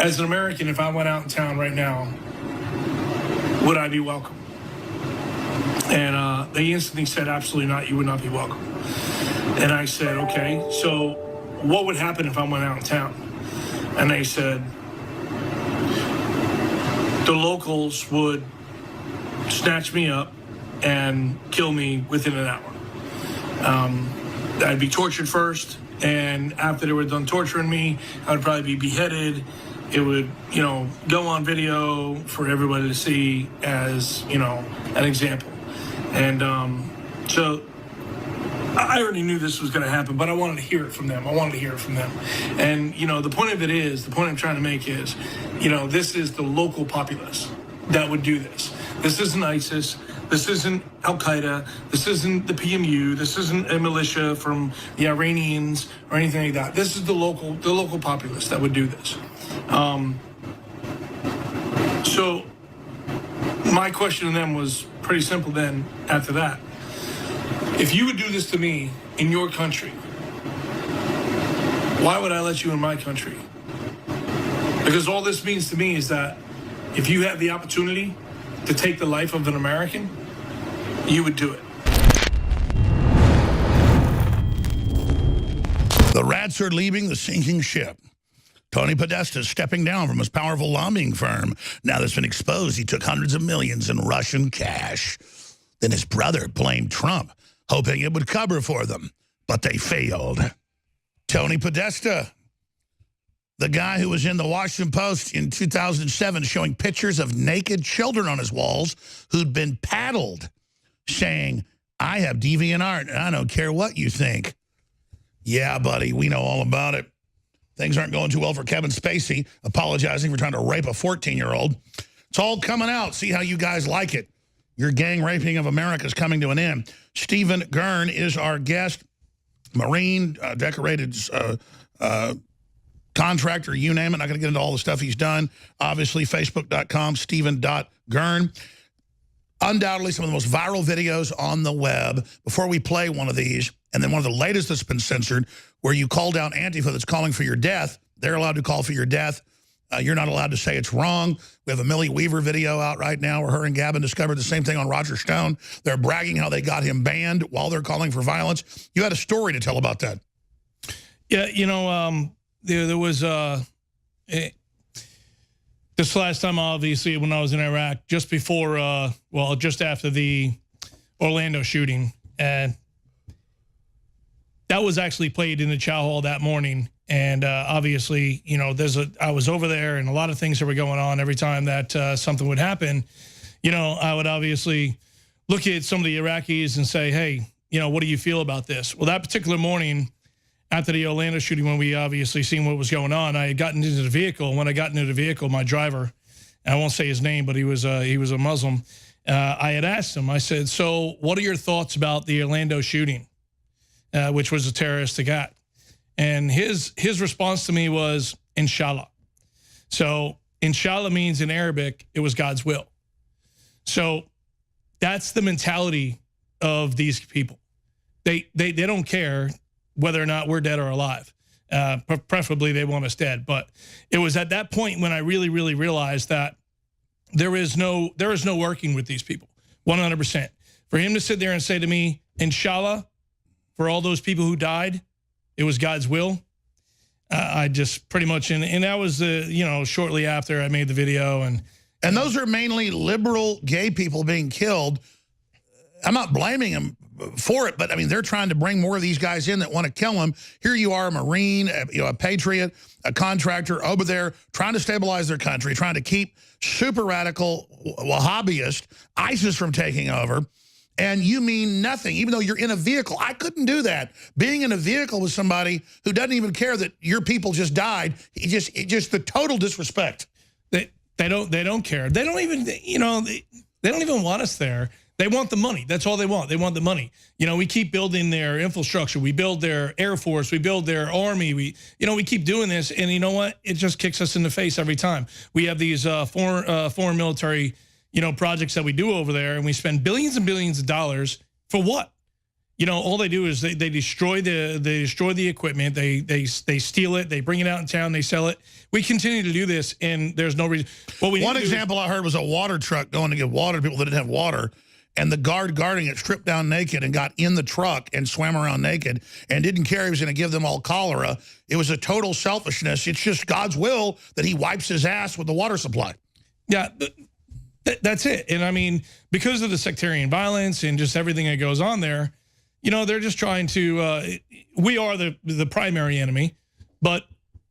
As an American, if I went out in town right now, would I be welcome? And they instantly said, absolutely not, you would not be welcome. And I said, okay, so what would happen if I went out in town? And they said, the locals would snatch me up and kill me within an hour. I'd be tortured first, and after they were done torturing me, I would probably be beheaded. It would, go on video for everybody to see as, an example. And so I already knew this was going to happen, but I wanted to hear it from them. And, the point of it is, the point I'm trying to make is, this is the local populace that would do this. This isn't ISIS. This isn't Al-Qaeda. This isn't the PMU. This isn't a militia from the Iranians or anything like that. This is the local populace that would do this. So my question to them was pretty simple then after that. If you would do this to me in your country, why would I let you in my country? Because all this means to me is that if you have the opportunity to take the life of an American, you would do it. The rats are leaving the sinking ship. Tony Podesta is stepping down from his powerful lobbying firm. Now that's been exposed, he took hundreds of millions in Russian cash. Then his brother blamed Trump, hoping it would cover for them. But they failed. Tony Podesta, the guy who was in the Washington Post in 2007 showing pictures of naked children on his walls who'd been paddled, saying, I have deviant art, and I don't care what you think. Yeah, buddy, we know all about it. Things aren't going too well for Kevin Spacey, apologizing for trying to rape a 14-year-old. It's all coming out. See how you guys like it. Your gang raping of America is coming to an end. Stephen Gurn is our guest. Marine, decorated contractor, you name it. Not going to get into all the stuff he's done. Obviously, facebook.com, Stephen.Gurn. Undoubtedly some of the most viral videos on the web. Before we play one of these, and then one of the latest that's been censored, where you call down Antifa that's calling for your death. They're allowed to call for your death. You're not allowed to say it's wrong. We have a Millie Weaver video out right now where her and Gavin discovered the same thing on Roger Stone. They're bragging how they got him banned while they're calling for violence. You had a story to tell about that. Yeah, there was this last time, obviously, when I was in Iraq, just before, just after the Orlando shooting. And that was actually played in the Chow Hall that morning. And obviously, I was over there and a lot of things that were going on every time that something would happen. I would obviously look at some of the Iraqis and say, hey, what do you feel about this? Well, that particular morning after the Orlando shooting, when we obviously seen what was going on, I had gotten into the vehicle. When I got into the vehicle, my driver, and I won't say his name, but he was a Muslim. I had asked him, I said, so what are your thoughts about the Orlando shooting, which was a terroristic act? And his response to me was, Inshallah. So Inshallah means in Arabic, it was God's will. So that's the mentality of these people. They don't care whether or not we're dead or alive. Preferably they want us dead. But it was at that point when I really, really realized that there is no working with these people, 100%. For him to sit there and say to me, Inshallah, for all those people who died, it was God's will. I just pretty much, and that was shortly after I made the video. And those are mainly liberal gay people being killed. I'm not blaming them for it, but I mean, they're trying to bring more of these guys in that want to kill them. Here you are, a Marine, a patriot, a contractor over there trying to stabilize their country, trying to keep super radical Wahhabist ISIS from taking over. And you mean nothing, even though you're in a vehicle. I couldn't do that. Being in a vehicle with somebody who doesn't even care that your people just died, it just the total disrespect. They don't care. They don't even, they don't even want us there. They want the money. That's all they want. They want the money. We keep building their infrastructure. We build their Air Force. We build their Army. We keep doing this. And you know what? It just kicks us in the face every time. We have these foreign military, projects that we do over there, and we spend billions and billions of dollars for what? you know, all they do is they destroy the equipment. They steal it. They bring it out in town. They sell it. We continue to do this, and there's no reason. One example I heard was a water truck going to give water to people that didn't have water, and the guard guarding it stripped down naked and got in the truck and swam around naked and didn't care he was going to give them all cholera. It was a total selfishness. It's just God's will that he wipes his ass with the water supply. Yeah, that's it. And I mean, because of the sectarian violence and just everything that goes on there, you know, they're just trying to, we are the primary enemy, but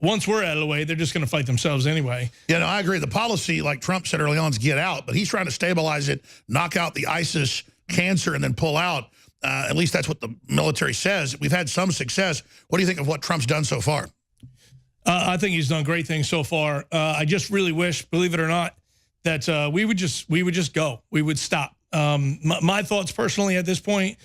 once we're out of the way, they're just going to fight themselves anyway. Yeah, no, I agree. The policy, like Trump said early on, is get out, but he's trying to stabilize it, knock out the ISIS cancer, and then pull out. At least that's what the military says. We've had some success. What do you think of what Trump's done so far? I think he's done great things so far. I just really wish, believe it or not, that we would just go. We would stop. My thoughts personally at this point,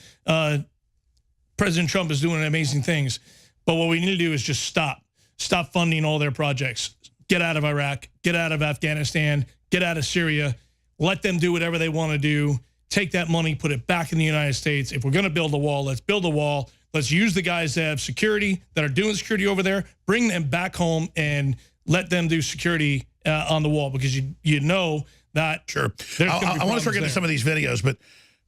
President Trump is doing amazing things, but what we need to do is just stop. Stop funding all their projects. Get out of Iraq. Get out of Afghanistan. Get out of Syria. Let them do whatever they want to do. Take that money, put it back in the United States. If we're going to build a wall, let's build a wall. Let's use the guys that have security, that are doing security over there, bring them back home and let them do security on the wall, because you know that. Sure. I want to start getting to some of these videos, but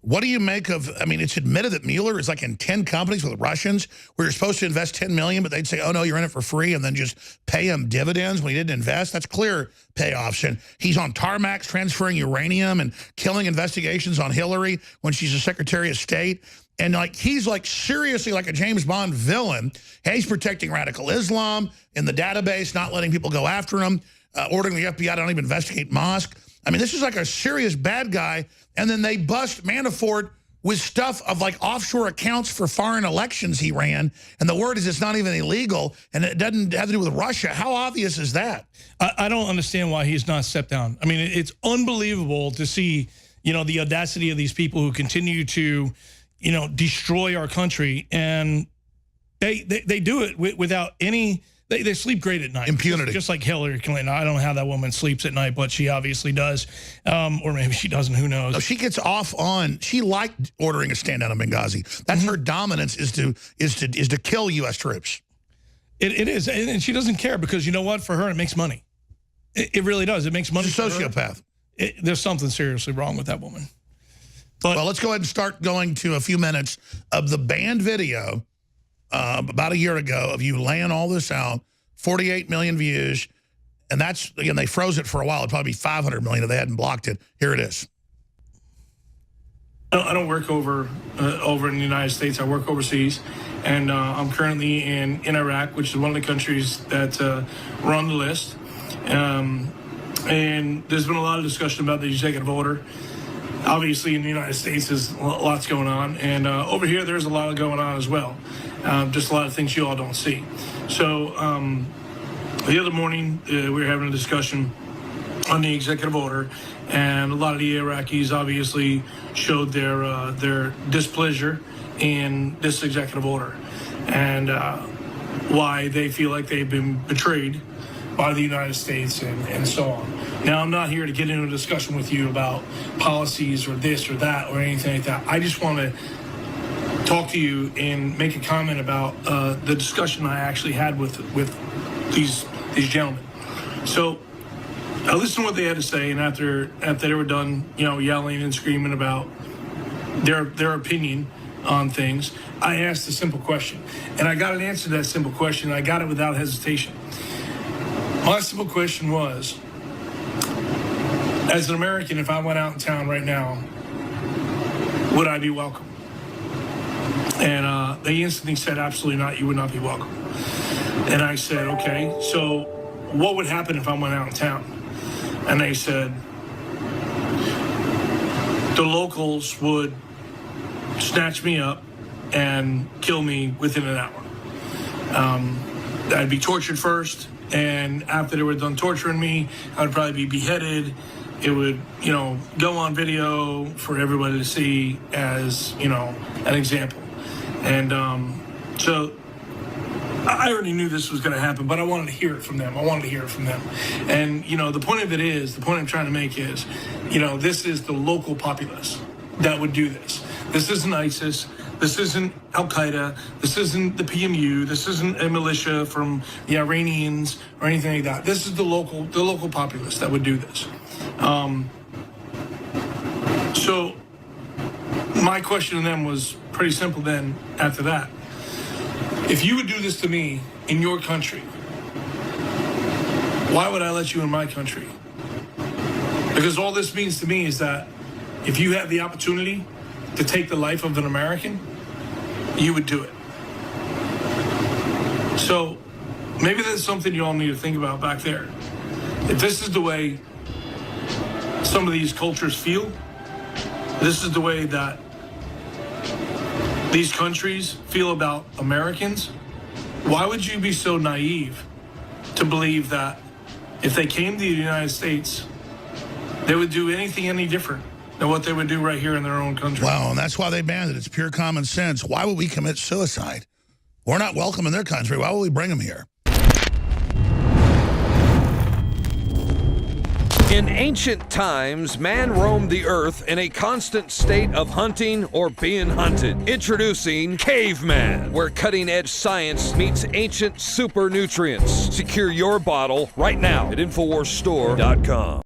what do you make of, I mean, it's admitted that Mueller is like in 10 companies with Russians where you're supposed to invest $10 million, but they'd say, oh, no, you're in it for free, and then just pay him dividends when he didn't invest. That's clear payoffs. And he's on tarmacs transferring uranium and killing investigations on Hillary when she's a Secretary of State. And like he's like seriously like a James Bond villain. He's protecting radical Islam in the database, not letting people go after him, ordering the FBI to not even investigate Mosk. I mean, this is like a serious bad guy. And then they bust Manafort with stuff of like offshore accounts for foreign elections he ran. And the word is it's not even illegal, and it doesn't have to do with Russia. How obvious is that? I don't understand why he's not stepped down. I mean, it's unbelievable to see, you know, the audacity of these people who continue to, you know, destroy our country. And they do it without any... They sleep great at night. Impunity. Just like Hillary Clinton. I don't know how that woman sleeps at night, but she obviously does. Or maybe she doesn't. Who knows? No, she gets off on, she liked ordering a stand down in Benghazi. That's her dominance, is to kill U.S. troops. It is. And she doesn't care, because you know what? For her, it makes money. It really does. It makes money. She's a sociopath. There's something seriously wrong with that woman. But, well, let's go ahead and start going to a few minutes of the banned video about a year ago of you laying all this out, 48 million views, and that's, again, they froze it for a while. It'd probably be 500 million if they hadn't blocked it. Here it is. I don't work over in the United States. I work overseas, and I'm currently in Iraq, which is one of the countries that were on the list. And there's been a lot of discussion about the executive order. Obviously, in the United States, there's lots going on, and over here, there's a lot going on as well. Just a lot of things you all don't see. So the other morning, we were having a discussion on the executive order, and a lot of the Iraqis obviously showed their displeasure in this executive order, and why they feel like they've been betrayed by the United States and so on. Now, I'm not here to get into a discussion with you about policies or this or that or anything like that. I just want to talk to you and make a comment about the discussion I actually had with these gentlemen. So I listened to what they had to say, and after they were done, you know, yelling and screaming about their opinion on things, I asked a simple question, and I got an answer to that simple question, and I got it without hesitation. My simple question was, as an American, if I went out in town right now, would I be welcome? And they instantly said, absolutely not, you would not be welcome. And I said, okay, so what would happen if I went out in town? And they said, the locals would snatch me up and kill me within an hour. I'd be tortured first, and after they were done torturing me, I would probably be beheaded. It would, you know, go on video for everybody to see as, you know, an example. And so I already knew this was going to happen, but I wanted to hear it from them. And, you know, the point I'm trying to make is, you know, this is the local populace that would do this. This isn't ISIS. This isn't Al-Qaeda. This isn't the PMU. This isn't a militia from the Iranians or anything like that. This is the local populace that would do this. So my question to them was pretty simple then after that. If you would do this to me in your country, why would I let you in my country? Because all this means to me is that if you have the opportunity to take the life of an American, you would do it. So maybe that's something you all need to think about back there. If this is the way some of these cultures feel, this is the way that these countries feel about Americans, why would you be so naive to believe that if they came to the United States, they would do anything any different than what they would do right here in their own country? Wow, and that's why they banned it. It's pure common sense. Why would we commit suicide? We're not welcome in their country. Why would we bring them here? In ancient times, man roamed the earth in a constant state of hunting or being hunted. Introducing Caveman, where cutting-edge science meets ancient super nutrients. Secure your bottle right now at InfoWarsStore.com.